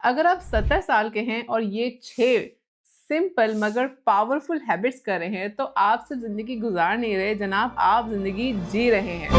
अगर आप 70 साल के हैं और ये 6 सिंपल मगर पावरफुल हैबिट्स कर रहे हैं तो आप सिर्फ जिंदगी गुजार नहीं रहे जनाब, आप जिंदगी जी रहे हैं।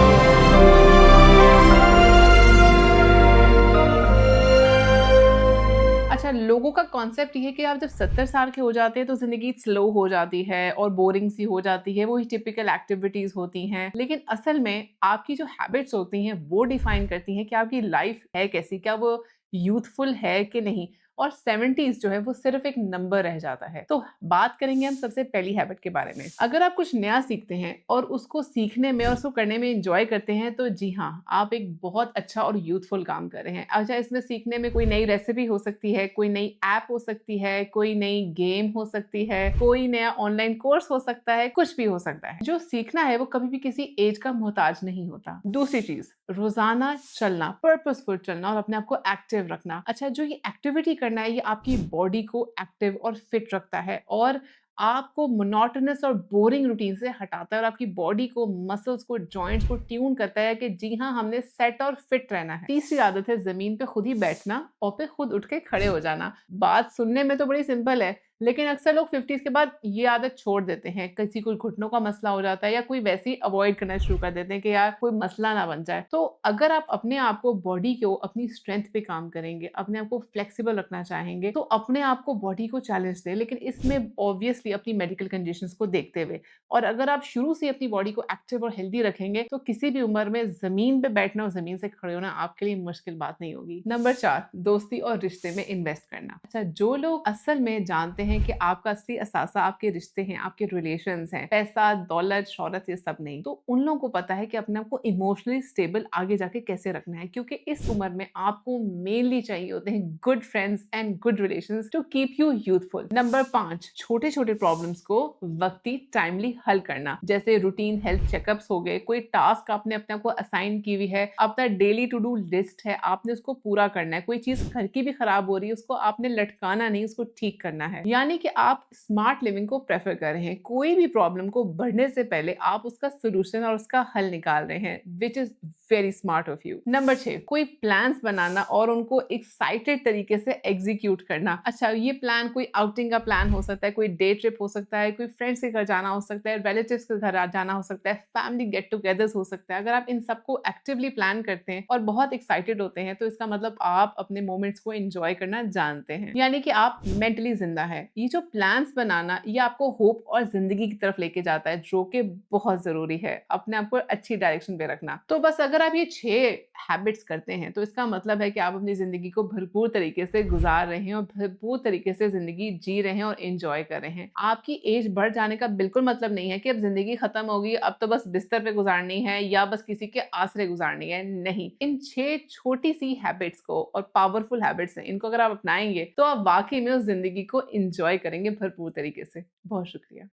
अच्छा, लोगों का कॉन्सेप्ट ये है कि आप जब 70 साल के हो जाते हैं तो जिंदगी स्लो हो जाती है और बोरिंग सी हो जाती है, वही टिपिकल एक्टिविटीज होती हैं। लेकिन असल में आपकी जो हैबिट्स होती हैं वो डिफाइन करती हैं कि आपकी लाइफ है कैसी, क्या वो यूथफुल है कि नहीं। और 70s जो है वो सिर्फ एक नंबर रह जाता है। तो बात करेंगे हम सबसे पहली हैबिट के बारे में। अगर आप कुछ नया सीखते हैं और उसको सीखने में और उसको करने में इंजॉय करते हैं तो जी हाँ, आप एक बहुत अच्छा और यूथफुल काम कर रहे हैं। अच्छा, इसमें सीखने में कोई नई रेसिपी हो सकती है, कोई नई ऐप हो सकती है, कोई नई गेम हो सकती है, कोई नया ऑनलाइन कोर्स हो सकता है, कुछ भी हो सकता है। जो सीखना है वो कभी भी किसी एज का मोहताज नहीं होता। दूसरी चीज, रोजाना चलना, पर्पसफुल चलना और अपने आप को एक्टिव रखना। अच्छा, जो ये एक्टिविटी करना है ये आपकी बॉडी को एक्टिव और फिट रखता है और आपको मोनोटोनस और बोरिंग रूटीन से हटाता है और आपकी बॉडी को, मसल्स को, जॉइंट्स को ट्यून करता है कि जी हाँ, हमने सेट और फिट रहना है। तीसरी आदत है जमीन पे खुद ही बैठना और फिर खुद उठ के खड़े हो जाना। बात सुनने में तो बड़ी सिंपल है, लेकिन अक्सर लोग 50s के बाद ये आदत छोड़ देते हैं। किसी को घुटनों का मसला हो जाता है या कोई वैसे ही अवॉइड करना शुरू कर देते हैं कि यार कोई मसला ना बन जाए। तो अगर आप अपने आप को, बॉडी को, अपनी स्ट्रेंथ पे काम करेंगे, अपने आप को फ्लेक्सिबल रखना चाहेंगे तो अपने आप को, बॉडी को चैलेंज दें, लेकिन इसमें ऑब्वियसली अपनी मेडिकल कंडीशंस को देखते हुए। और अगर आप शुरू से अपनी बॉडी को एक्टिव और हेल्दी रखेंगे तो किसी भी उम्र में जमीन पे बैठना और जमीन से खड़े होना आपके लिए मुश्किल बात नहीं होगी। नंबर 4, दोस्ती और रिश्ते में इन्वेस्ट करना। अच्छा, जो लोग असल में जानते हैं कि आपका असली असासा आपके रिश्ते हैं, आपके रिलेशंस हैं, पैसा, दौलत, शौहरत, ये सब नहीं, तो उन लोगों को पता है कि अपने आप को इमोशनली स्टेबल आगे जाके कैसे रखना है। क्योंकि इस उम्र में आपको मेनली चाहिए होते हैं good friends and good relations to keep you youthful. Number 5, छोटे छोटे प्रॉब्लम्स को वक्ती टाइमली हल करना, जैसे रूटीन हेल्थ चेकअप्स हो गए, कोई टास्क आपने अपने आप को असाइन की हुई है, अपना डेली टू डू लिस्ट है, आपने उसको पूरा करना है। कोई चीज घर की भी खराब हो रही है, उसको आपने लटकाना नहीं, उसको ठीक करना है। यानी कि आप स्मार्ट लिविंग को प्रेफर कर रहे हैं। कोई भी प्रॉब्लम को बढ़ने से पहले आप उसका सोल्यूशन और उसका हल निकाल रहे हैं, which is very smart of you. Number 6, कोई प्लान्स बनाना और उनको एक्साइटेड तरीके से एग्जीक्यूट करना। अच्छा, ये प्लान कोई आउटिंग का प्लान हो सकता है, कोई डे ट्रिप हो सकता है, कोई फ्रेंड्स के घर जाना हो सकता है, रिलेटिव्स के घर जाना हो सकता है, फैमिली गेट टुगेदर्स हो सकता है। अगर आप इन सबको एक्टिवली प्लान करते हैं और बहुत एक्साइटेड होते हैं तो इसका मतलब आप अपने मोमेंट्स को एंजॉय करना जानते हैं, यानी कि आप मेंटली जिंदा है। ये जो प्लान्स बनाना ये आपको होप और जिंदगी की तरफ लेके जाता है, जो कि बहुत जरूरी है अपने आप को अच्छी डायरेक्शन पे रखना। तो बस अगर आप ये 6 हैबिट्स करते हैं तो इसका मतलब है कि आप अपनी जिंदगी को भरपूर तरीके से गुजार रहे हैं और भरपूर तरीके से जिंदगी जी रहे हैं और एंजॉय कर रहे हैं। आपकी एज बढ़ जाने का बिल्कुल मतलब नहीं है कि अब जिंदगी खत्म होगी, अब तो बस बिस्तर पे गुजारनी है या बस किसी के आसरे गुजारनी है। नहीं, इन 6 छोटी सी हैबिट्स को, और पावरफुल हैबिट्स हैं, इनको अगर आप अपनाएंगे तो आप वाकई में उस जिंदगी को एंजॉय करेंगे भरपूर तरीके से। बहुत शुक्रिया।